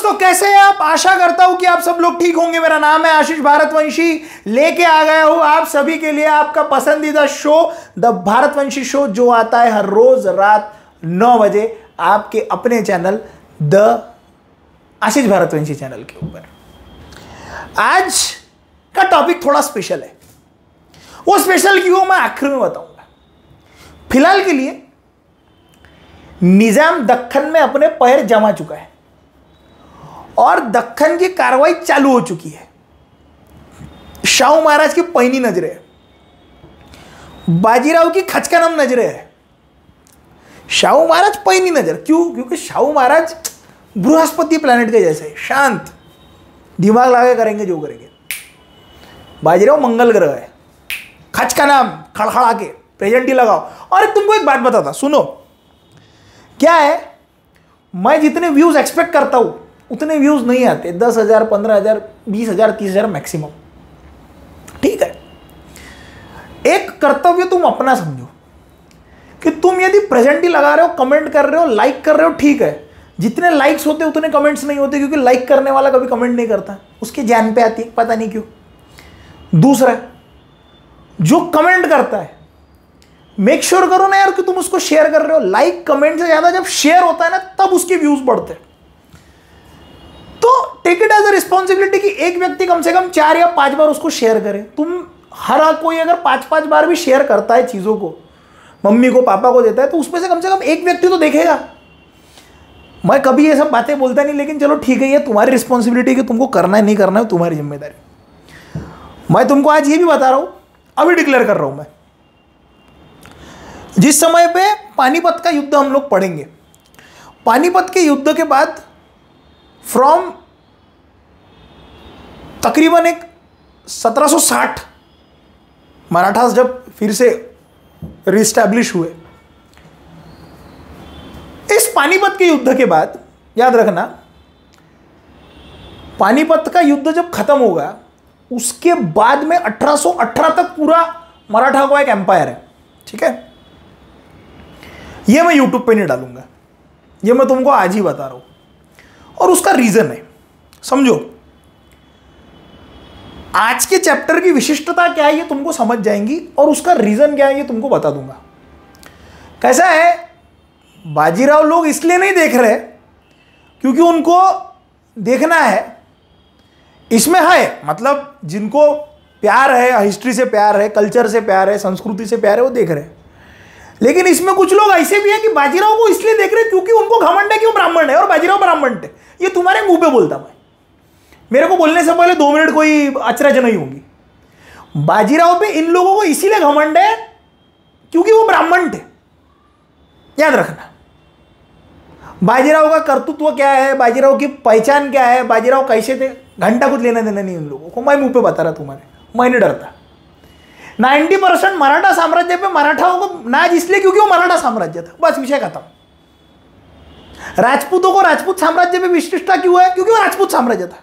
दोस्तों कैसे हैं आप? आशा करता हूं कि आप सब लोग ठीक होंगे। मेरा नाम है आशीष भारतवंशी, लेके आ गया हूं आप सभी के लिए आपका पसंदीदा शो द भारतवंशी शो, जो आता है हर रोज रात 9 बजे आपके अपने चैनल द आशीष भारतवंशी चैनल के ऊपर। आज का टॉपिक थोड़ा स्पेशल है। वो स्पेशल क्यों मैं आखिर में बताऊंगा। फिलहाल के लिए निजाम दक्कन में अपने पैर जमा चुका है और दक्कन की कार्रवाई चालू हो चुकी है। शाहू महाराज की पैनी नजरें है, बाजीराव की खचकनम नजरें है, शाहू महाराज पैनी नजर। क्यों? क्योंकि शाहू महाराज बृहस्पति प्लैनेट के जैसे शांत, दिमाग लगा करेंगे जो करेंगे। बाजीराव मंगल ग्रह है, खचकनम खड़खड़ा के प्रेजेंट ही लगाओ। और तुमको एक बात बताता, सुनो क्या है, मैं जितने व्यूज एक्सपेक्ट करता हूं उतने व्यूज नहीं आते। 10,000, 15,000, 20,000, 30,000 मैक्सिमम। ठीक है, एक कर्तव्य तुम अपना समझो कि तुम यदि प्रेजेंट ही लगा रहे हो, कमेंट कर रहे हो, लाइक कर रहे हो, ठीक है। जितने लाइक्स होते उतने कमेंट्स नहीं होते, क्योंकि लाइक करने वाला कभी कमेंट नहीं करता, उसकी जान पे आती है, पता नहीं क्यों। दूसरा, जो कमेंट करता है मेक श्योर करो ना यार कि तुम उसको शेयर कर रहे हो। लाइक कमेंट से ज्यादा जब शेयर होता है ना, तब उसके व्यूज बढ़ते हैं। तो take it as a responsibility कि एक व्यक्ति कम से कम 4 या 5 बार उसको शेयर करे। तुम हर कोई अगर 5-5 बार भी शेयर करता है चीजों को, मम्मी को पापा को देता है, तो उसमें से कम एक व्यक्ति तो देखेगा। मैं कभी ये सब बातें बोलता नहीं, लेकिन चलो ठीक है, ये तुम्हारी रिस्पॉन्सिबिलिटी कि तुमको करना है नहीं करना है, तुम्हारी जिम्मेदारी। मैं तुमको आज ये भी बता रहा हूं, अभी डिक्लेयर कर रहा हूं मैं, जिस समय पे पानीपत का युद्ध हम लोग पढ़ेंगे, पानीपत के युद्ध के बाद फ्रॉम तकरीबन एक 1760 मराठास जब फिर से रिस्टैब्लिश हुए, इस पानीपत के युद्ध के बाद याद रखना, पानीपत का युद्ध जब खत्म होगा उसके बाद में 1818 तक पूरा मराठा का एक एम्पायर है। ठीक है, ये मैं यूट्यूब पे नहीं डालूंगा, ये मैं तुमको आज ही बता रहा हूं, और उसका रीजन है, समझो। आज के चैप्टर की विशिष्टता क्या है ये तुमको समझ जाएंगी, और उसका रीजन क्या है ये तुमको बता दूंगा। कैसा है, बाजीराव लोग इसलिए नहीं देख रहे क्योंकि उनको देखना है, इसमें है मतलब जिनको प्यार है, हिस्ट्री से प्यार है, कल्चर से प्यार है, संस्कृति से प्यार है, वो देख रहे हैं। लेकिन इसमें कुछ लोग ऐसे भी हैं कि बाजीराव को इसलिए देख रहे हैं क्योंकि उनको घमंड है कि वो ब्राह्मण है और बाजीराव ब्राह्मण है। ये तुम्हारे मुंह पे बोलता मैं, मेरे को बोलने से पहले 2 मिनट कोई अचरज नहीं होगी। बाजीराव पे इन लोगों को इसीलिए घमंड है क्योंकि वो ब्राह्मण थे। याद रखना, बाजीराव का कर्तृत्व क्या है, बाजीराव की पहचान क्या है, बाजीराव कैसे थे, घंटा कुछ लेना देना नहीं इन लोगों को। मैं मुंह पे बता रहा तुम्हारे, मैं नहीं डरता। 90% मराठा साम्राज्य पे मराठाओं को नाज इसलिए क्योंकि वो मराठा साम्राज्य था, बस विषय खत्म। राजपूतों को राजपूत साम्राज्य पे विशिष्टता क्यों है? क्योंकि वो राजपूत साम्राज्य था।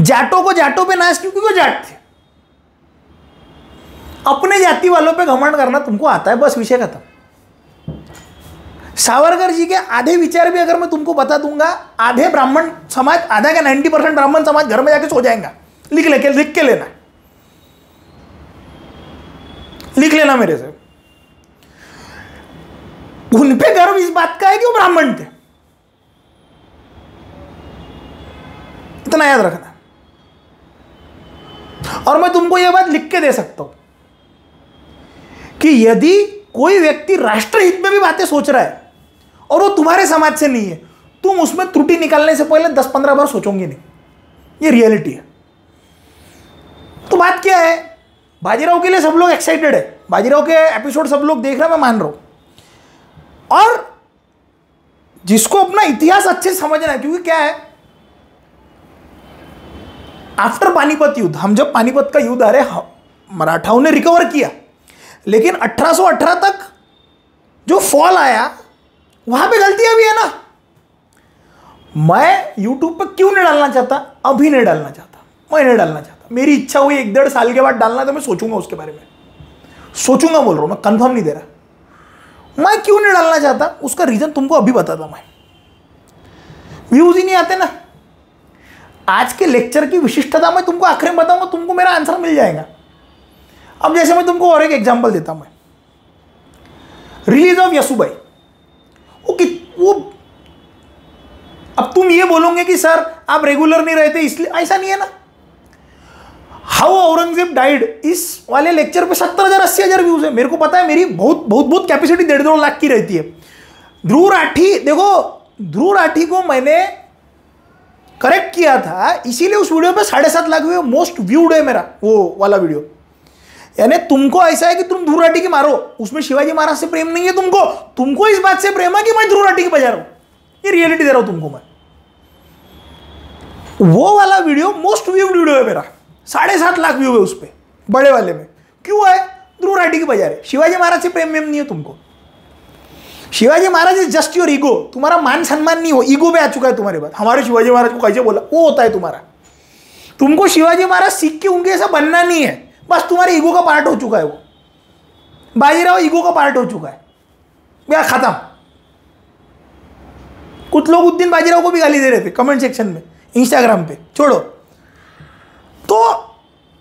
जाटों को जाटों पे नाज क्योंकि वो जाट थे। अपने जाति वालों पे घमंड करना तुमको आता है, बस विषय खत्म। सावरकर जी के आधे विचार भी अगर मैं तुमको बता दूंगा, आधे ब्राह्मण समाज, आधा का 90% ब्राह्मण समाज घर में जाके सो जाएगा। लिख के लेना, लिख लेना मेरे से। उन पे गर्व इस बात का है कि वो ब्राह्मण थे, इतना याद रखना। और मैं तुमको यह बात लिख के दे सकता हूं कि यदि कोई व्यक्ति राष्ट्रहित में भी बातें सोच रहा है और वो तुम्हारे समाज से नहीं है, तुम उसमें त्रुटि निकालने से पहले 10-15 बार सोचोगे नहीं। ये रियलिटी है। तो बात क्या है, बाजीराव के लिए सब लोग एक्साइटेड है, बाजीराव के एपिसोड सब लोग देख रहे हैं, मैं मान रहा हूं। और जिसको अपना इतिहास अच्छे से समझना है, क्योंकि क्या है, आफ्टर पानीपत युद्ध, हम जब पानीपत का युद्ध आ रहे, मराठाओं ने रिकवर किया, लेकिन 1818 तक जो फॉल आया वहां पे गलतियां भी है ना। मैं यूट्यूब पर क्यों नहीं डालना चाहता, अभी नहीं डालना चाहता, मैं नहीं डालना चाहता। मेरी इच्छा हुई 1-1.5 साल के बाद डालना, तो मैं सोचूंगा उसके बारे में, सोचूंगा बोल रहा हूं मैं, कंफर्म नहीं दे रहा। मैं क्यों नहीं डालना चाहता उसका रीजन तुमको अभी बताता मैं। व्यूज ही नहीं आते ना। आज के लेक्चर की विशिष्टता मैं तुमको आखिर में बताऊंगा, तुमको मेरा आंसर मिल जाएगा। अब जैसे मैं तुमको और एक एग्जांपल देता हूं, रिलीज ऑफ यसुबाई, वो अब तुम ये बोलोगे कि सर आप रेगुलर नहीं रहते इसलिए, ऐसा नहीं है ना। हाउ औरंगजेब डाइड, इस वाले लेक्चर पे 70,000 80,000 व्यूज है। मेरे को पता है, मेरी बहुत कैपेसिटी 1.5-2 लाख की रहती है। ध्रुव राठी, देखो ध्रुव राठी को मैंने करेक्ट किया था, इसीलिए उस वीडियो पे 7.5 लाख व्यू, मोस्ट व्यूड है मेरा वो वाला वीडियो। यानी तुमको ऐसा है कि तुम ध्रुव राठी की मारो, उसमें शिवाजी महाराज से प्रेम नहीं है तुमको इस बात से प्रेम है कि मैं ध्रुव राठी की बजा रहा हूं। ये रियलिटी दे रहा हूं तुमको मैं। वो वाला वीडियो मोस्ट व्यूड वीडियो है मेरा, 7.5 लाख व्यू है उस पर, बड़े वाले में। क्यों है? ध्रुव राठी की बजा रहे। शिवाजी महाराज से प्रेम नहीं है तुमको। Shivaji Maharaj is just your ego, तुम्हारा मान सम्मान नहीं हो, ईगो पे आ चुका है तुम्हारे बात। हमारे शिवाजी महाराज को कैसे बोला, वो होता है तुम्हारा। तुमको शिवाजी महाराज सीख के उनके ऐसा बनना नहीं है, बस तुम्हारे ईगो का पार्ट हो चुका है। वो बाजीराव ईगो का पार्ट हो चुका है, क्या खत्म। कुछ लोग उस दिन बाजीराव को भी गाली दे रहे थे कमेंट सेक्शन में, इंस्टाग्राम पे, छोड़ो। तो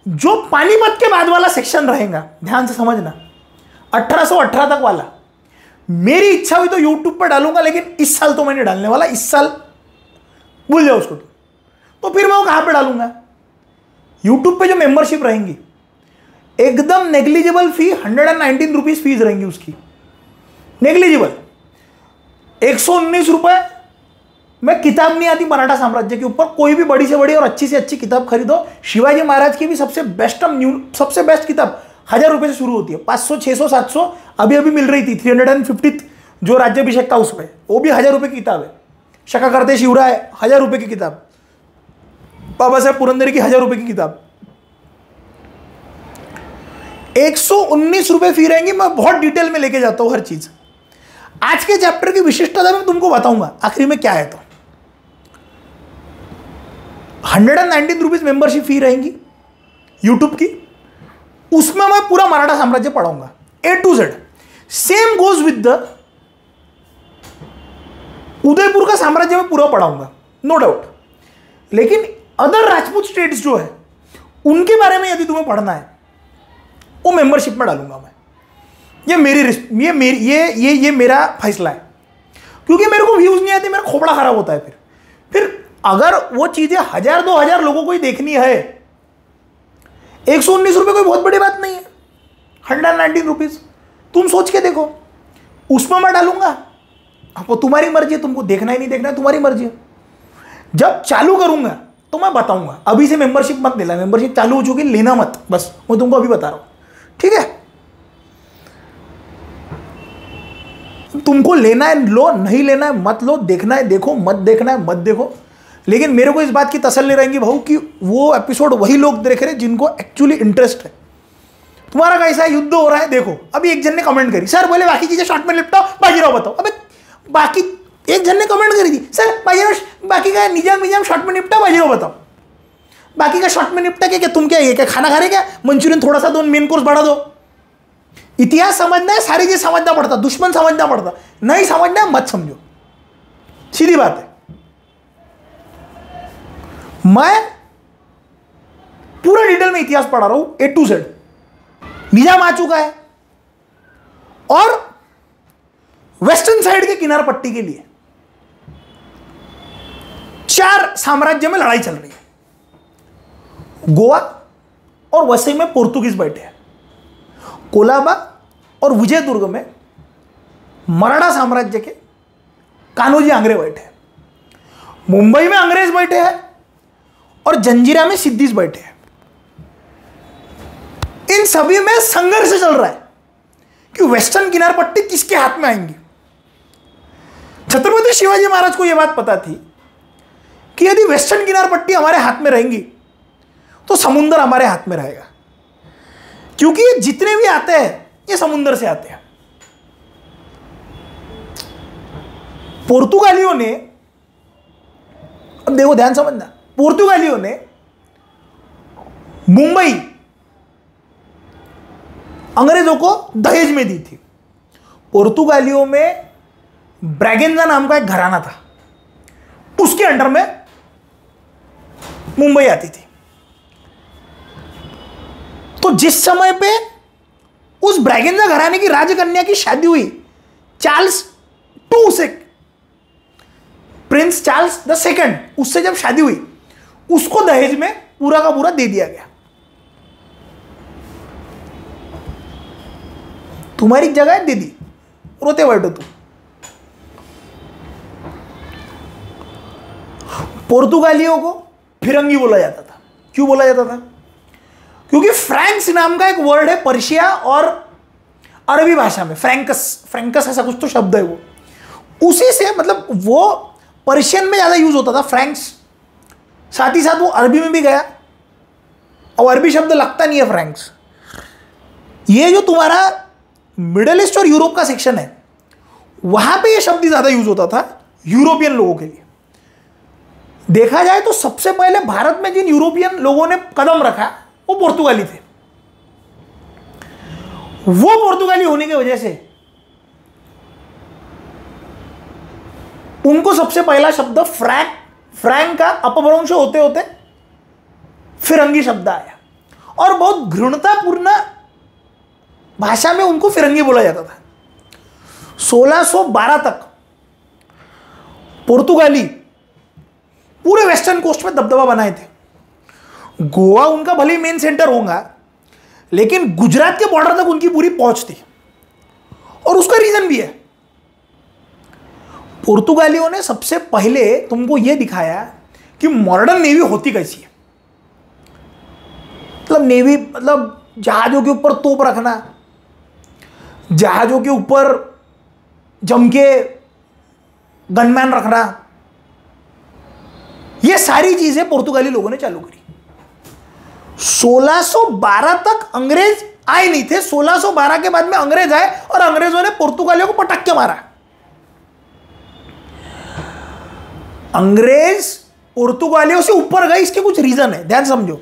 जो पानीपत के बाद वाला सेक्शन रहेगा, ध्यान से समझना, 1818 तक वाला, मेरी इच्छा हुई तो यूट्यूब पर डालूंगा, लेकिन इस साल तो मैंने डालने वाला, इस साल भूल जाओ उसको। तो फिर मैं वो कहां पे डालूंगा? यूट्यूब पे जो मेंबरशिप रहेंगी, एकदम नेग्लिजिबल फी, 119 रुपीज फीस रहेंगी उसकी, नेग्लिजिबल। 119 रुपए में किताब नहीं आती मराठा साम्राज्य के ऊपर, कोई भी बड़ी से बड़ी और अच्छी से अच्छी किताब खरीदो। शिवाजी महाराज की भी सबसे बेस्ट किताब 1000 रुपये से शुरू होती है, 500, 600, 700 अभी मिल रही थी। 350 जो राज्याभिषेक था उसमें, वो भी 1000 रुपये की किताब है। शका करते शिवराय 1000 रुपये की किताब, बाबा साहेब पुरंदरे की 1000 रुपये की किताब। 119 रुपये फी रहेंगी। मैं बहुत डिटेल में लेके जाता हूं हर चीज। आज के चैप्टर की विशिष्टता मैं तुमको बताऊंगा आखिरी में क्या है। तो 119 रुपीज मेंबरशिप फी रहेंगी यूट्यूब की, उसमें मैं पूरा मराठा साम्राज्य पढ़ाऊंगा A to Z। Same goes with the Udaipur का साम्राज्य में पूरा पढ़ाऊंगा, नो डाउट। लेकिन अदर राजपूत स्टेट्स जो है उनके बारे में यदि तुम्हें पढ़ना है, वो मेंबरशिप में डालूंगा मैं। ये मेरा फैसला है, क्योंकि मेरे को व्यूज नहीं आते, मेरा खोपड़ा खराब होता है। फिर अगर वो चीजें 1000-2000 लोगों को ही देखनी है, 119 रुपये कोई बहुत बड़ी बात नहीं है। 119 रुपीज तुम सोच के देखो, उसमें मैं डालूंगा। अब वो तुम्हारी मर्जी है, तुमको देखना ही नहीं देखना है, तुम्हारी मर्जी है। जब चालू करूंगा तो मैं बताऊंगा। अभी से मेंबरशिप मत लेना, मेंबरशिप चालू हो चुकी, लेना मत, बस मैं तुमको अभी बता रहा हूं, ठीक है? तुमको लेना है लो, नहीं लेना है मत लो, देखना है देखो, मत देखना है मत देखो। लेकिन मेरे को इस बात की तसल्ली रहेंगी भाऊ कि वो एपिसोड वही लोग देख रहे हैं जिनको एक्चुअली इंटरेस्ट है। तुम्हारा कैसा युद्ध हो रहा है देखो। अभी एक जन ने कमेंट करी, सर बोले बाकी चीजें शॉर्ट में निपटाओ, बाजीराव बताओ। अबे बाकी एक जन ने कमेंट करी थी, सर बाजीराव बाकी का निजाम शॉर्ट में निपटा, बाजीराव बताओ। बाकी का शॉर्ट में निपटा क्या तुम क्या खाना खा रहे क्या? मंचूरियन थोड़ा सा दो, मेन कोर्स बढ़ा दो। इतिहास समझना है, सारी चीज समझना पड़ता, दुश्मन समझना पड़ता, नहीं समझना मत समझो, सीधी बात है। मैं पूरा डिटेल में इतिहास पढ़ा रहा हूं A to Z। निजाम आ चुका है और वेस्टर्न साइड के किनार पट्टी के लिए 4 साम्राज्य में लड़ाई चल रही है। गोवा और वसई में पोर्तुगीज बैठे हैं, कोलाबा और विजयदुर्ग में मराठा साम्राज्य के कान्होजी आंग्रे बैठे हैं, मुंबई में अंग्रेज बैठे हैं और जंजीरा में सिद्दीस बैठे हैं। इन सभी में संघर्ष चल रहा है कि वेस्टर्न किनार पट्टी किसके हाथ में आएंगी। छत्रपति शिवाजी महाराज को यह बात पता थी कि यदि वेस्टर्न किनार पट्टी हमारे हाथ में रहेंगी तो समुद्र हमारे हाथ में रहेगा, क्योंकि ये जितने भी आते हैं ये समुद्र से आते हैं। पुर्तगालियों ने, अब देखो ध्यान समझना, पुर्तगालियों ने मुंबई अंग्रेजों को दहेज में दी थी। पुर्तगालियों में ब्रैगेंजा नाम का एक घराना था, उसके अंडर में मुंबई आती थी। तो जिस समय पे उस ब्रैगेंजा घराने की राजकन्या की शादी हुई चार्ल्स टू से, प्रिंस चार्ल्स द सेकंड, उससे जब शादी हुई उसको दहेज में पूरा का पूरा दे दिया गया। तुम्हारी जगह है दीदी, रोते बैठो तुम। पोर्तुगालियों को फिरंगी बोला जाता था। क्यों बोला जाता था? क्योंकि फ्रैंक्स नाम का एक वर्ड है पर्शिया और अरबी भाषा में, फ्रैंकस, फ्रैंकस ऐसा कुछ तो शब्द है वो, उसी से मतलब वो पर्शियन में ज्यादा यूज होता था फ्रैंक्स, साथ ही साथ वो अरबी में भी गया, और अरबी शब्द लगता नहीं है फ्रैंक्स। ये जो तुम्हारा मिडल ईस्ट और यूरोप का सेक्शन है, वहां पे ये शब्द ज्यादा यूज होता था यूरोपियन लोगों के लिए। देखा जाए तो सबसे पहले भारत में जिन यूरोपियन लोगों ने कदम रखा वो पुर्तगाली थे। वो पुर्तगाली होने की वजह से उनको सबसे पहला शब्द फ्रैंक का अपभ्रंश होते होते फिरंगी शब्द आया, और बहुत घृणतापूर्ण भाषा में उनको फिरंगी बोला जाता था। 1612 तक पुर्तगाली पूरे वेस्टर्न कोस्ट में दबदबा बनाए थे। गोवा उनका भले मेन सेंटर होगा, लेकिन गुजरात के बॉर्डर तक उनकी पूरी पहुंच थी, और उसका रीजन भी है। पुर्तगालियों ने सबसे पहले तुमको यह दिखाया कि मॉडर्न नेवी होती कैसी है। मतलब नेवी मतलब जहाजों के ऊपर तोप रखना, जहाजों के ऊपर जम के गनमैन रखना, ये सारी चीजें पुर्तगाली लोगों ने चालू करी। 1612 तक अंग्रेज आए नहीं थे। 1612 के बाद में अंग्रेज आए और अंग्रेजों ने पुर्तगालियों को पटक के मारा। अंग्रेज पुर्तगालियों से ऊपर गए, इसके कुछ रीजन है, ध्यान समझो।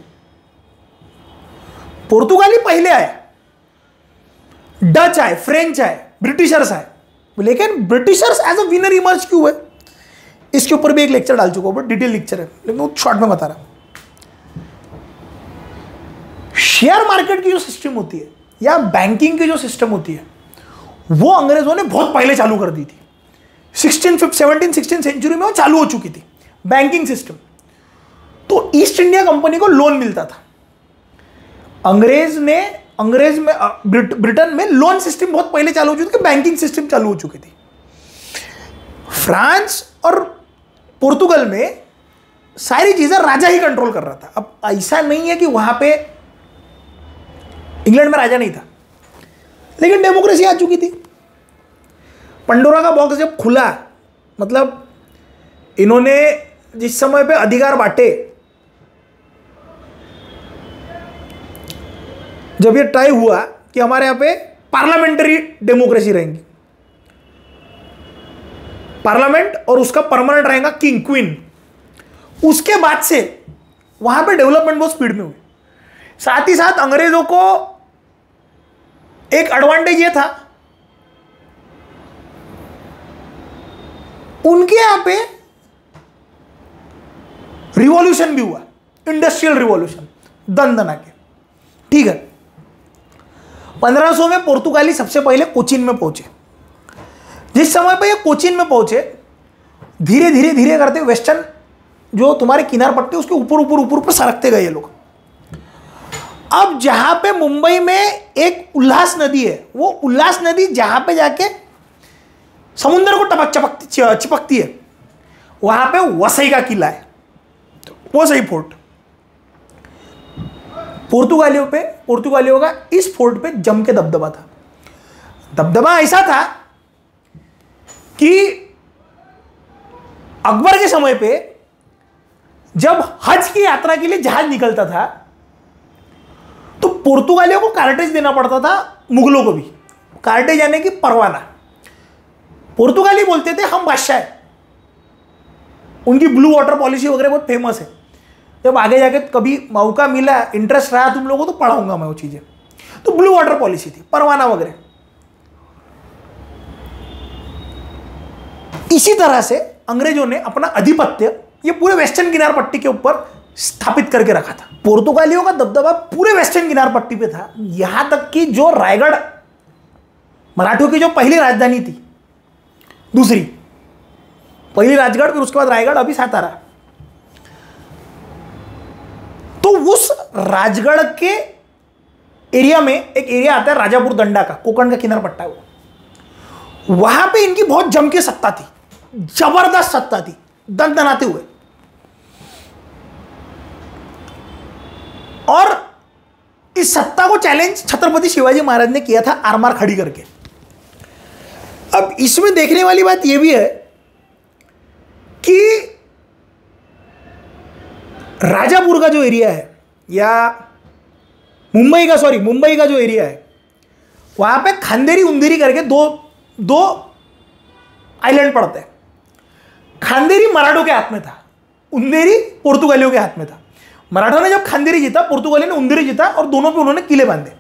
पुर्तगाली पहले आए, डच आए, फ्रेंच आए, ब्रिटिशर्स आए, लेकिन Britishers as a winner emerge क्यों हुए, इसके ऊपर भी एक लेक्चर डाल चुका हूं, डिटेल लेक्चर है, लेकिन वो शॉर्ट में बता रहा। शेयर मार्केट की जो सिस्टम होती है या बैंकिंग की जो सिस्टम होती है, वो अंग्रेजों ने बहुत पहले चालू कर दी थी। 16 सेंचुरी में वो चालू हो चुकी थी बैंकिंग सिस्टम। तो ईस्ट इंडिया कंपनी को लोन मिलता था। ब्रिटेन में लोन सिस्टम बहुत पहले चालू हो चुकी थी, बैंकिंग सिस्टम चालू हो चुकी थी। फ्रांस और पुर्तगाल में सारी चीजें राजा ही कंट्रोल कर रहा था। अब ऐसा नहीं है कि वहां पे इंग्लैंड में राजा नहीं था, लेकिन डेमोक्रेसी आ चुकी थी। पंडोरा का बॉक्स जब खुला, मतलब इन्होंने जिस समय पे अधिकार बांटे, जब ये तय हुआ कि हमारे यहां पे पार्लियामेंट्री डेमोक्रेसी रहेंगी, पार्लियामेंट और उसका परमानेंट रहेगा किंग क्वीन, उसके बाद से वहां पे डेवलपमेंट बहुत स्पीड में हुई। साथ ही साथ अंग्रेजों को एक एडवांटेज ये था, उनके यहां पे रिवॉल्यूशन भी हुआ, इंडस्ट्रियल रिवॉल्यूशन, दन के। ठीक है, 1500 में पुर्तगाली सबसे पहले कोचीन में पहुंचे। जिस समय पे ये कोचीन में पहुंचे, धीरे धीरे धीरे करते वेस्टर्न जो तुम्हारे किनार पट्टे उसके ऊपर ऊपर ऊपर ऊपर सरकते गए ये लोग। अब जहां पे मुंबई में एक उल्लास नदी है, वो उल्लास नदी जहां पे जाके समुद्र को चिपकती है, वहां पे वसई का किला है, वसई फोर्ट। पुर्तगालियों का इस फोर्ट पे जम के दबदबा था। दबदबा ऐसा था कि अकबर के समय पे जब हज की यात्रा के लिए जहाज निकलता था, तो पुर्तगालियों को कार्टेज देना पड़ता था, मुगलों को भी। कार्टेज यानी कि परवाना। पुर्तगाली बोलते थे हम बादशाह है, उनकी ब्लू वाटर पॉलिसी वगैरह बहुत फेमस है। जब आगे जाके कभी मौका मिला, इंटरेस्ट रहा तुम लोगों को, तो पढ़ाऊंगा मैं वो चीजें। तो ब्लू वाटर पॉलिसी थी, परवाना वगैरह। इसी तरह से अंग्रेजों ने अपना आधिपत्य ये पूरे वेस्टर्न किनार पट्टी के ऊपर स्थापित करके रखा था। पुर्तगालियों का दबदबा पूरे वेस्टर्न किनार पट्टी पे था, यहां तक कि जो रायगढ़ मराठियों की जो पहली राजधानी थी, दूसरी पहली राजगढ़, फिर उसके बाद रायगढ़, अभी सातारा, तो उस राजगढ़ के एरिया में एक एरिया आता है राजापुर दंडा का, कोकण का किनार पट्टा है वो, वहां पे इनकी बहुत जम के सत्ता थी, जबरदस्त सत्ता थी, दनदनाते हुए। और इस सत्ता को चैलेंज छत्रपति शिवाजी महाराज ने किया था आरमार खड़ी करके। अब इसमें देखने वाली बात यह भी है कि राजापुर का जो एरिया है, या मुंबई का जो एरिया है, वहां पे खांदेरी उंदेरी करके दो आइलैंड पड़ते हैं। खांदेरी मराठों के हाथ में था, उंदेरी पुर्तगालियों के हाथ में था। मराठों ने जब खांदेरी जीता, पुर्तगाली ने उंदेरी जीता, और दोनों पे उन्होंने किले बांधे।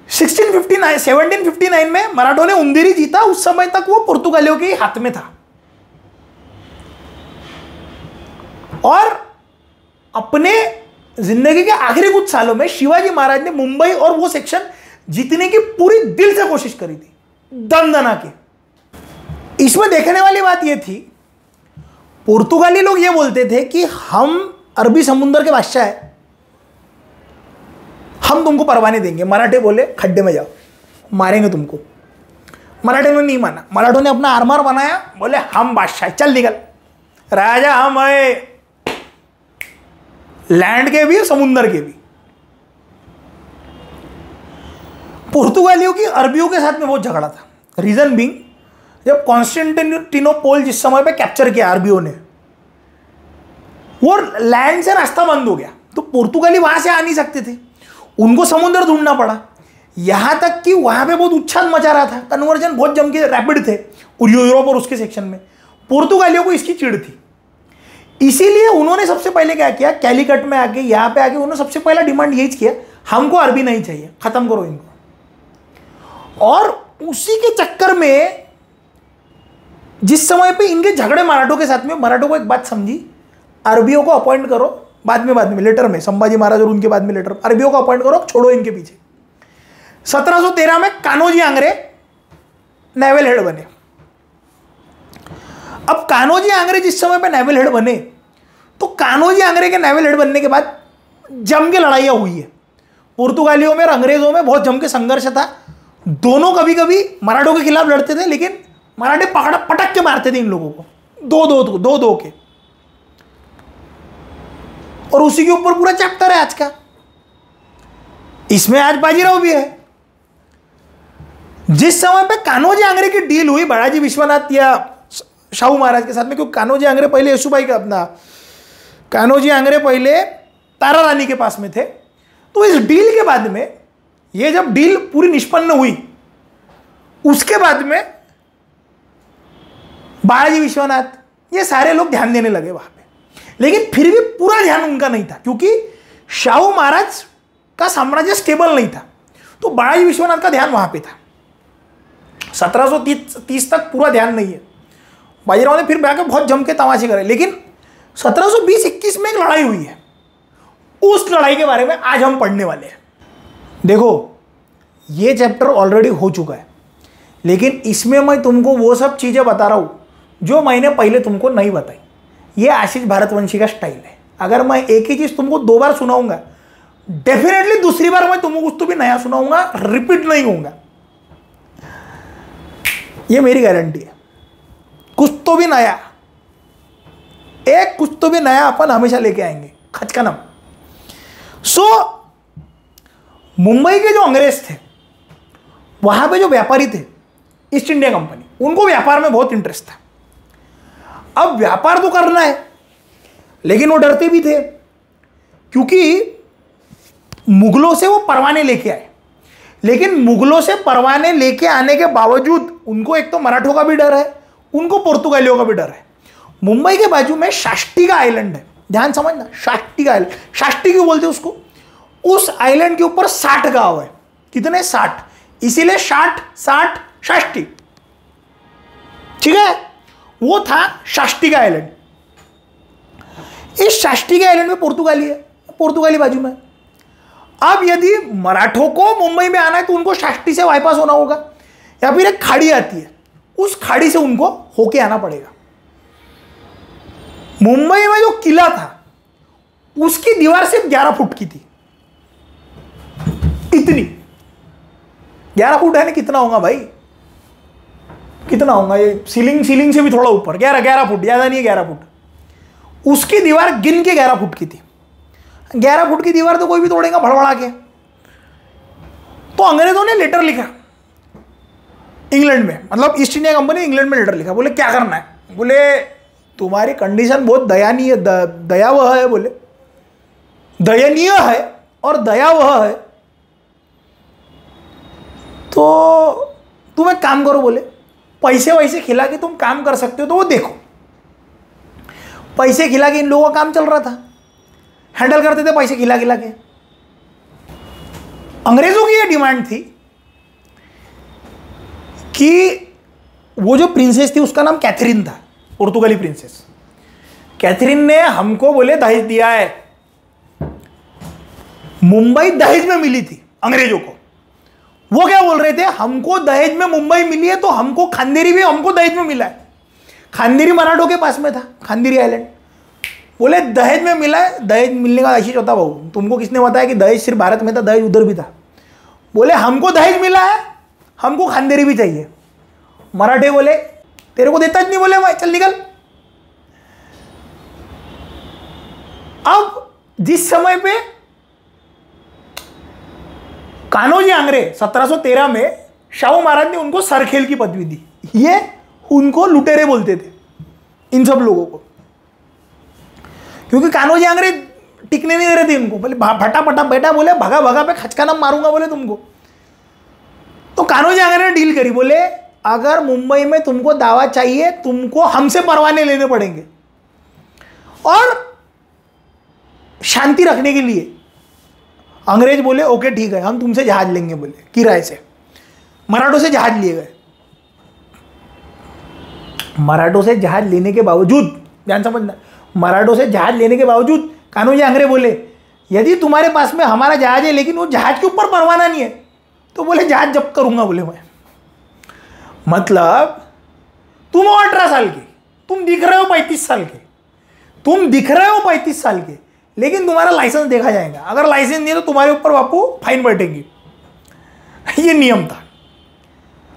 1759 में मराठों ने उंदेरी जीता, उस समय तक वो पुर्तगालियों के हाथ में था। और अपने जिंदगी के आखिरी कुछ सालों में शिवाजी महाराज ने मुंबई और वो सेक्शन जीतने की पूरी दिल से कोशिश करी थी, दन के। इसमें देखने वाली बात यह थी, पुर्तगाली लोग ये बोलते थे कि हम अरबी समुद्र के बादशाह है, हम तुमको परवाने देंगे। मराठे बोले खड्डे में जाओ, मारेंगे तुमको। मराठे ने नहीं माना, मराठों ने अपना आरमार बनाया, बोले हम बादशाह, चल निकल, राजा हम है, लैंड के भी समुद्र के भी। पुर्तगालियों की अरबियों के साथ में बहुत झगड़ा था। रीजन बीइंग, जब कॉन्स्टेंटिनोपल जिस समय पे कैप्चर किया अरबियों ने, वो लैंड से रास्ता बंद हो गया, तो पुर्तगाली वहां से आ नहीं सकते थे, उनको समुद्र ढूंढना पड़ा। यहां तक कि वहां पे बहुत उच्छाद मचा रहा था, कन्वर्जन बहुत जम के रैपिड थे यूरोप और उसके सेक्शन में। पुर्तगालियों को इसकी चिढ़ थी, इसीलिए उन्होंने सबसे पहले क्या किया, कैलिकट में आके, यहां पे आके उन्होंने सबसे पहला डिमांड यही किया, हमको अरबी नहीं चाहिए, खत्म करो इनको। और उसी के चक्कर में जिस समय पे इनके झगड़े मराठों के साथ में, मराठों को एक बात समझी, अरबियों को अपॉइंट करो, बाद में लेटर में, संभाजी महाराज और उनके बाद में लेटर, अरबियों को अपॉइंट करो, छोड़ो इनके पीछे। 1713 में कान्होजी आंग्रे नेवल हेड बने। अब कान्होजी आंग्रे जिस समय पे नेवल हेड बने, तो कान्होजी आंग्रे के नेवल हेड बनने के बाद जम के लड़ाइयां हुई है पुर्तगालियों में और अंग्रेजों में, बहुत जम के संघर्ष था। दोनों कभी कभी मराठों के खिलाफ लड़ते थे, लेकिन मराठे पटक के मारते थे इन लोगों को, दो के। और उसी के ऊपर पूरा चैप्टर है आज का, इसमें आज बाजीराव भी है। जिस समय पे कान्होजी आंग्रे की डील हुई बालाजी विश्वनाथ या शाहू महाराज के साथ में, क्योंकि कान्होजी आंग्रे पहले यशुभाई का अपना, कान्होजी आंग्रे पहले तारा रानी के पास में थे, तो इस डील के बाद में, ये जब डील पूरी निष्पन्न हुई, उसके बाद में बालाजी विश्वनाथ ये सारे लोग ध्यान देने लगे वहां पे। लेकिन फिर भी पूरा ध्यान उनका नहीं था, क्योंकि शाहू महाराज का साम्राज्य स्टेबल नहीं था, तो बालाजी विश्वनाथ का ध्यान वहां पे था। 1730 तक पूरा ध्यान नहीं है। बाजीराव ने फिर जाकर बहुत जम के तमाशे करे, लेकिन 1720-21 में एक लड़ाई हुई है, उस लड़ाई के बारे में आज हम पढ़ने वाले हैं। देखो, ये चैप्टर ऑलरेडी हो चुका है, लेकिन इसमें मैं तुमको वो सब चीजें बता रहा हूं जो मैंने पहले तुमको नहीं बताई। ये आशीष भारतवंशी का स्टाइल है। अगर मैं एक ही चीज तुमको 2 बार सुनाऊंगा, डेफिनेटली दूसरी बार मैं तुमको कुछ तो भी नया सुनाऊंगा, रिपीट नहीं होऊंगा, ये मेरी गारंटी है। कुछ तो भी नया, कुछ तो भी नया अपन हमेशा लेके आएंगे, खचकनम। मुंबई के जो अंग्रेज थे, वहां पे जो व्यापारी थे, ईस्ट इंडिया कंपनी, उनको व्यापार में बहुत इंटरेस्ट था। अब व्यापार तो करना है, लेकिन वो डरते भी थे, क्योंकि मुगलों से वो परवाने लेके आए। लेकिन मुगलों से परवाने लेके आने के बावजूद उनको एक तो मराठों का भी डर है, उनको पुर्तगालियों का भी डर है। मुंबई के बाजू में शास्टी का आइलैंड है, ध्यान समझना, शास्टी का आइलैंड। शास्टी क्यों बोलते हैं उसको? उस आइलैंड के ऊपर 60 गांव है। कितने? 60, इसीलिए 60 शास्टी, ठीक है। वो था शास्टिका आइलैंड। इस शास्टिका आइलैंड में पुर्तगाली है, पुर्तगाली बाजू में। अब यदि मराठों को मुंबई में आना है तो उनको शास्त्री से बाईपास होना होगा, या फिर एक खाड़ी आती है, उस खाड़ी से उनको होके आना पड़ेगा। मुंबई में जो किला था उसकी दीवार सिर्फ 11 फुट की थी, इतनी 11 फुट है ना, कितना होगा भाई, कितना होगा ये, सीलिंग से भी थोड़ा ऊपर, 11 फुट, ज्यादा नहीं है 11 फुट। उसकी दीवार गिन के 11 फुट की थी। 11 फुट की दीवार तो कोई भी तोड़ेगा भड़बड़ा के। तो अंग्रेजों ने लेटर लिखा इंग्लैंड में, मतलब ईस्ट इंडिया कंपनी इंग्लैंड में लेटर लिखा, बोले क्या करना है, बोले तुम्हारी कंडीशन बहुत दयनीय दयावह है, बोले दयनीय है और दयावह है, तो तुम एक काम करो, बोले पैसे वैसे खिला के तुम काम कर सकते हो तो वो देखो। पैसे खिला के इन लोगों का काम चल रहा था, हैंडल करते थे पैसे खिला खिला के। अंग्रेजों की यह डिमांड थी कि वो जो प्रिंसेस थी उसका नाम कैथरीन था, पुर्तगाली प्रिंसेस। कैथरीन ने हमको बोले दहेज दिया है, मुंबई दहेज में मिली थी अंग्रेजों को। वो क्या बोल रहे थे, हमको दहेज में मुंबई मिली है तो हमको खांदेरी भी हमको दहेज में मिला है। खांदेरी मराठों के पास में था, खांदेरी आइलैंड। बोले दहेज में मिला है, दहेज मिलने का आशीष होता भाऊ, तुमको किसने बताया कि दहेज सिर्फ भारत में था, दहेज उधर भी था। बोले हमको दहेज मिला है, हमको खांदेरी भी चाहिए। मराठे बोले तेरे को देता नहीं, बोले भाई चल निकल। अब जिस समय पे कान्होजी आंग्रे 1713 में शाहू महाराज ने उनको सरखेल की पदवी दी, ये उनको लुटेरे बोलते थे इन सब लोगों को, क्योंकि कान्होजी आंग्रे टिकने नहीं दे रहे थे इनको। बोले फटाफटा बेटा, बोले भगा भगा पे खचकाना मारूंगा बोले तुमको। तो कान्होजी आंग्रे ने डील करी, बोले अगर मुंबई में तुमको दावा चाहिए तुमको हमसे परवाने लेने पड़ेंगे, और शांति रखने के लिए अंग्रेज बोले ओके ठीक है, हम तुमसे जहाज लेंगे, बोले किराए से। मराठों से जहाज लिए गए। मराठों से जहाज लेने के बावजूद, ध्यान समझना, मराठों से जहाज लेने के बावजूद कान्होजी आंग्रे बोले यदि तुम्हारे पास में हमारा जहाज है लेकिन वो जहाज के ऊपर परवाना नहीं है तो बोले जहाज जब्त करूंगा, बोले मैं। मतलब तुम हो 18 साल के, तुम दिख रहे हो 35 साल के, तुम दिख रहे हो 35 साल के, लेकिन तुम्हारा लाइसेंस देखा जाएगा, अगर लाइसेंस नहीं है तो तुम्हारे ऊपर बापू फाइन बैठेगी। ये नियम था।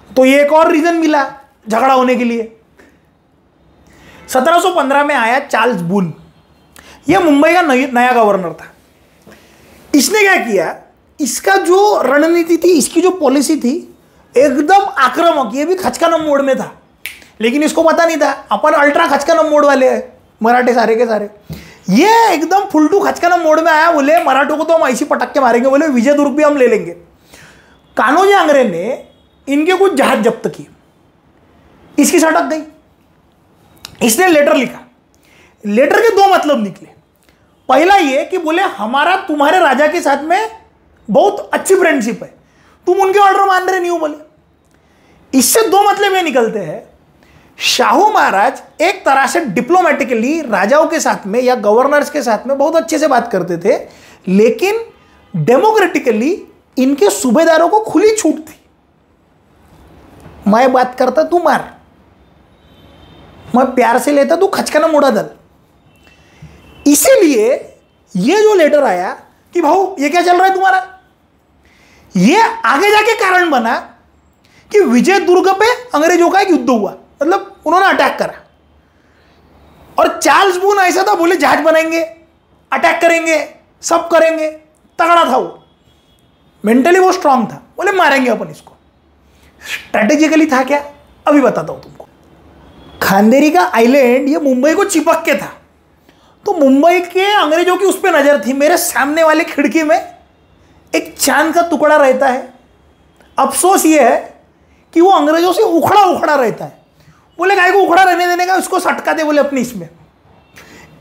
तो ये एक और रीजन मिला झगड़ा होने के लिए। 1715 में आया चार्ल्स बून, यह मुंबई का नया गवर्नर था। इसने क्या किया, इसका जो रणनीति थी, इसकी जो पॉलिसी थी एकदम आक्रामक, ये भी खचकानम मोड में था, लेकिन इसको पता नहीं था अपन अल्ट्रा खचकानम मोड वाले हैं मराठे सारे के सारे। ये एकदम फुलटू खचकानम मोड में आया, बोले मराठों को तो हम ऐसी पटक के मारेंगे, बोले विजयदुर्ग भी हम ले लेंगे। कान्होजी आंग्रे ने इनके कुछ जहाज जब्त किए, इसकी सटक गई। इसने लेटर लिखा, लेटर के दो मतलब निकले। पहला ये कि बोले हमारा तुम्हारे राजा के साथ में बहुत अच्छी फ्रेंडशिप है, तुम उनके ऑर्डर मान रहे नहीं हो, बोले। इससे दो मतलब ये निकलते हैं, शाहू महाराज एक तरह से डिप्लोमेटिकली राजाओं के साथ में या गवर्नर्स के साथ में बहुत अच्छे से बात करते थे, लेकिन डेमोक्रेटिकली इनके सूबेदारों को खुली छूट थी। मैं बात करता तू मार, मैं प्यार से लेता तू खचकाना मुड़ा दल। इसीलिए ये जो लेटर आया कि भाऊ ये क्या चल रहा है तुम्हारा, ये आगे जाके कारण बना कि विजय दुर्ग पे अंग्रेजों का एक युद्ध हुआ, मतलब उन्होंने अटैक करा। और चार्ल्स बून ऐसा था, बोले जहाज बनाएंगे, अटैक करेंगे, सब करेंगे, तगड़ा था वो, मेंटली वो स्ट्रांग था, बोले मारेंगे अपन इसको। स्ट्रेटेजिकली था क्या, अभी बताता हूं तुमको। खांदेरी का आइलैंड ये मुंबई को चिपक के था, तो मुंबई के अंग्रेजों की उस पर नजर थी। मेरे सामने वाले खिड़की में एक चांद का टुकड़ा रहता है, अफसोस ये है कि वो अंग्रेजों से उखड़ा उखड़ा रहता है। बोले गाय को उखड़ा रहने देने का, उसको सटका दे बोले अपने इसमें।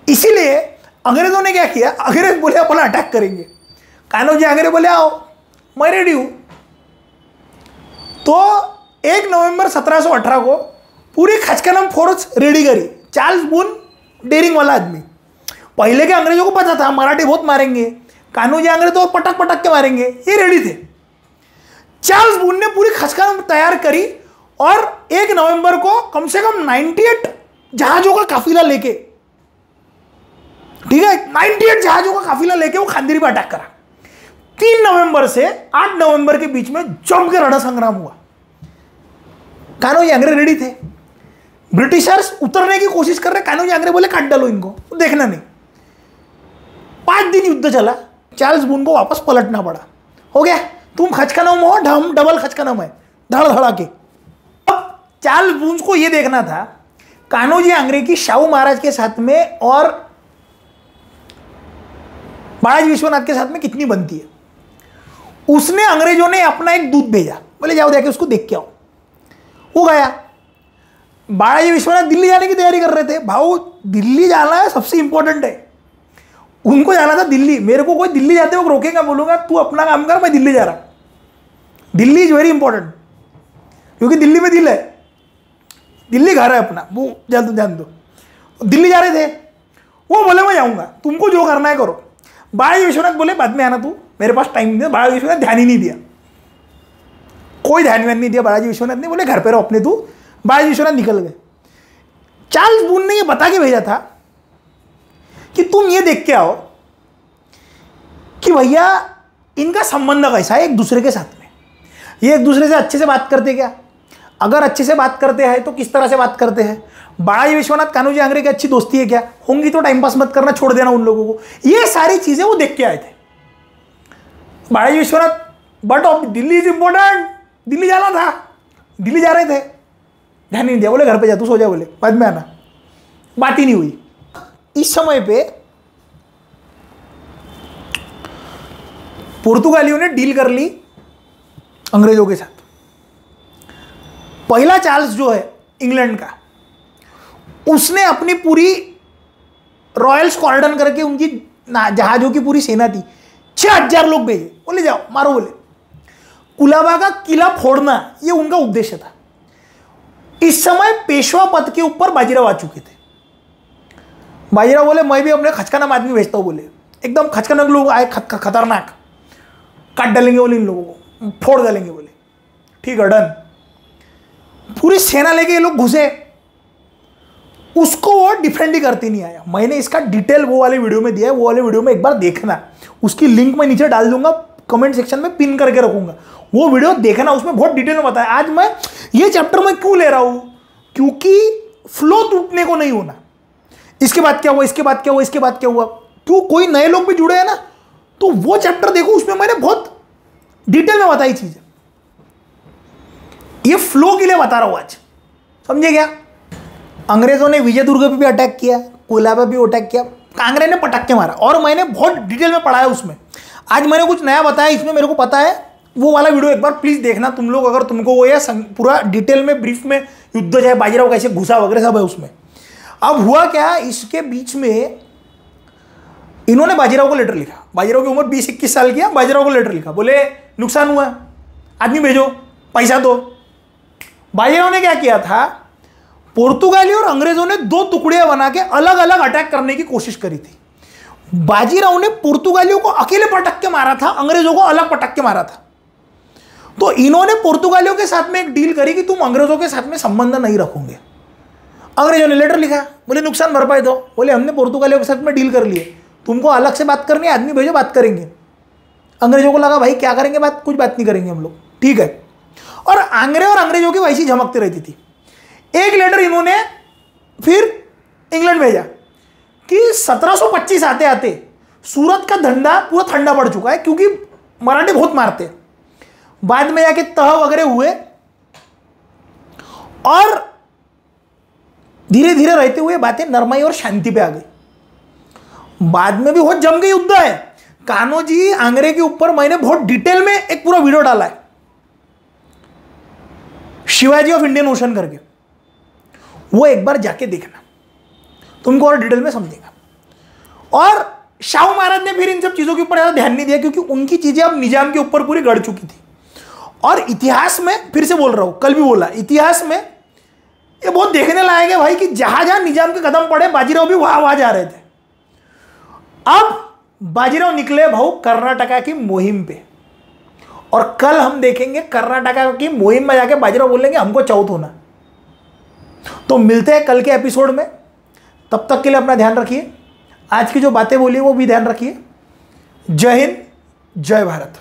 इसीलिए अंग्रेजों ने क्या किया, अंग्रेज बोले अपन अटैक करेंगे। कान्होजी आंग्रे बोले आओ मैं रेडी हूं। तो 1 नवंबर 1718 को पूरी खचकनम फोर्स रेडी करी। चार्ल्स बून डेयरिंग वाला आदमी, पहले के अंग्रेजों को पता था मराठी बहुत मारेंगे, कान्होजी आंग्रे तो पटक पटक के मारेंगे, ये रेडी थे। चार्ल्स बून ने पूरी खचकनम तैयार करी और 1 नवंबर को कम से कम 98 जहाजों का काफिला लेके, ठीक है, 98 जहाजों का काफिला लेके वो खांदेरी पर अटैक करा। 3 नवंबर से 8 नवंबर के बीच में जम के रण संग्राम हुआ। कान्होजी आंग्रे रेडी थे, ब्रिटिशर्स उतरने की कोशिश कर रहे, कान्होजी आंग्रे बोले काट डालो इनको, तो देखना नहीं। 5 दिन युद्ध चला, चार्ल्स बून को वापस पलटना पड़ा। हो गया, तुम खचकनम हो, हम डबल खचकनम है, धड़ धड़ा के। अब चार्ल्स बून को यह देखना था कान्होजी आंग्रे की शाहू महाराज के साथ में और बालाजी विश्वनाथ के साथ में कितनी बनती है। उसने अंग्रेजों ने अपना एक दूत भेजा, बोले जाओ जाके उसको देख के आओ। वो गया, बालाजी विश्वनाथ दिल्ली जाने की तैयारी कर रहे थे। भाऊ दिल्ली जाना है सबसे इंपॉर्टेंट है, उनको जाना था दिल्ली। मेरे को कोई दिल्ली जाते वक्त रोकेगा, बोलूंगा तू अपना काम कर, मैं दिल्ली जा रहा। दिल्ली इज वेरी इंपॉर्टेंट, क्योंकि दिल्ली में दिल है, दिल्ली घर है अपना, वो ध्यान दो। दिल्ली जा रहे थे, वो बोले मैं जाऊंगा, तुमको जो करना है करो। बालाजी विश्वनाथ बोले बाद में आना तू, मेरे पास टाइम नहीं दिया। बालाजी विश्वनाथ ध्यान ही नहीं दिया, कोई ध्यान नहीं दिया बालाजी विश्वनाथ ने, बोले घर पे रहो अपने तू। बालाजी विश्वनाथ निकल गए। चार्ल्स बून ने ये बता के भेजा था कि तुम ये देख के आओ कि भैया इनका संबंध कैसा है एक दूसरे के साथ में, ये एक दूसरे से अच्छे से बात करते क्या, अगर अच्छे से बात करते हैं तो किस तरह से बात करते हैं। बालाजी विश्वनाथ कान्होजी आंग्रे की अच्छी दोस्ती है क्या, होंगी तो टाइम पास मत करना, छोड़ देना उन लोगों को। ये सारी चीजें वो देख के आए थे Balaji Vishwanath. But of Delhi is important, Delhi जाना था, दिल्ली जा रहे थे, ध्यान नहीं दिया। बोले घर पे जा, तू सो जा, बोले बाद में आना। बात ही नहीं हुई। इस समय पे पुर्तगालियों ने डील कर ली अंग्रेजों के साथ। पहला चार्ल्स जो है इंग्लैंड का, उसने अपनी पूरी रॉयल स्क्वाड्रन करके, उनकी जहाजों की पूरी सेना थी, 6000 लोग भेजे, बोले जाओ मारो। बोले कुलाबा का किला फोड़ना ये उनका उद्देश्य था। इस समय पेशवा पद के ऊपर बाजीराव आ चुके थे। बाजीराव बोले मैं भी अपने खचकनम आदमी भेजता हूं, बोले एकदम खचकनम लोग आए, खतरनाक, काट डालेंगे बोले, इन लोगों को फोड़ डालेंगे। बोले ठीक है डन। पूरी सेना लेके ये लोग घुसे, उसको वो डिफेंड ही करते नहीं आया। मैंने इसका डिटेल वो वाले वीडियो में दिया है, वो वाले वीडियो में एक बार देखना, उसकी लिंक मैं नीचे डाल दूंगा, कमेंट सेक्शन में पिन करके रखूंगा, वो वीडियो देखना, उसमें बहुत डिटेल में बताया। आज मैं ये चैप्टर में क्यों ले रहा हूं, क्योंकि फ्लो टूटने को नहीं होना। इसके बाद क्या हुआ, इसके बाद क्या हुआ, इसके बाद क्या हुआ, क्यों कोई नए लोग भी जुड़े हैं ना, तो वो चैप्टर देखो, उसमें मैंने बहुत डिटेल में बताई चीजें। ये फ्लो के लिए बता रहा हूं आज, समझे क्या। अंग्रेजों ने विजयदुर्ग पे भी अटैक किया, कोलाबा भी अटैक किया, कांग्रेस ने पटक के मारा, और मैंने बहुत डिटेल में पढ़ा है उसमें। आज मैंने कुछ नया बताया इसमें, मेरे को पता है, वो वाला वीडियो एक बार प्लीज देखना तुम लोग, अगर तुमको वो या पूरा डिटेल में ब्रीफ में युद्ध चाहे बाजीराव कैसे घुसा वगैरह सब है उसमें। अब हुआ क्या, इसके बीच में इन्होंने बाजीराव को लेटर लिखा। बाजीराव की उम्र 20-21 साल की है, बाजीराव को लेटर लिखा, बोले नुकसान हुआ, आदमी भेजो, पैसा दो। बाजीराव ने क्या किया था, पुर्तगाली और अंग्रेजों ने 2 टुकड़ियां बना के अलग अलग अटैक करने की कोशिश करी थी। बाजीराव ने पुर्तगालियों को अकेले पटक के मारा था, अंग्रेजों को अलग पटक के मारा था। तो इन्होंने पुर्तगालियों के साथ में एक डील करी कि तुम अंग्रेजों के साथ में संबंध नहीं रखोगे। अंग्रेजों ने लेटर लिखा, बोले नुकसान भरपाई दो। बोले हमने पुर्तगालियों के साथ में डील कर लिए, तुमको अलग से बात करनी है, आदमी भेजो, बात करेंगे। अंग्रेजों को लगा भाई क्या करेंगे बात, कुछ बात नहीं करेंगे हम लोग, ठीक है। और आंग्रे और अंग्रेजों की वैसी झमकती रहती थी। एक लेटर इन्होंने फिर इंग्लैंड भेजा कि 1725 आते आते सूरत का धंधा पूरा ठंडा पड़ चुका है, क्योंकि मराठी बहुत मारते। बाद में जाके तह वगैरह हुए और धीरे धीरे रहते हुए बातें नरमाई और शांति पे आ गई। बाद में भी बहुत जम गई युद्ध है। कान्होजी आंग्रे के ऊपर मैंने बहुत डिटेल में एक पूरा वीडियो डाला है, शिवाजी ऑफ इंडियन ओशन करके, वो एक बार जाके देखना, तुमको और डिटेल में समझेगा। और शाहू महाराज ने फिर इन सब चीजों के ऊपर ज्यादा ध्यान नहीं दिया, क्योंकि उनकी चीजें अब निजाम के ऊपर पूरी गढ़ चुकी थी। और इतिहास में फिर से बोल रहा हूं, कल भी बोला, इतिहास में ये बहुत देखने लायक है भाई कि जहां जहां निजाम के कदम पड़े बाजीराव भी वहां वहां जा रहे थे। अब बाजीराव निकले भाऊ कर्नाटका की मुहिम पे, और कल हम देखेंगे कर्नाटका की मुहिम में जाके बाजीराव बोलेंगे हमको चौथ होना। तो मिलते हैं कल के एपिसोड में, तब तक के लिए अपना ध्यान रखिए। आज की जो बातें बोली वो भी ध्यान रखिए। जय हिंद, जय भारत।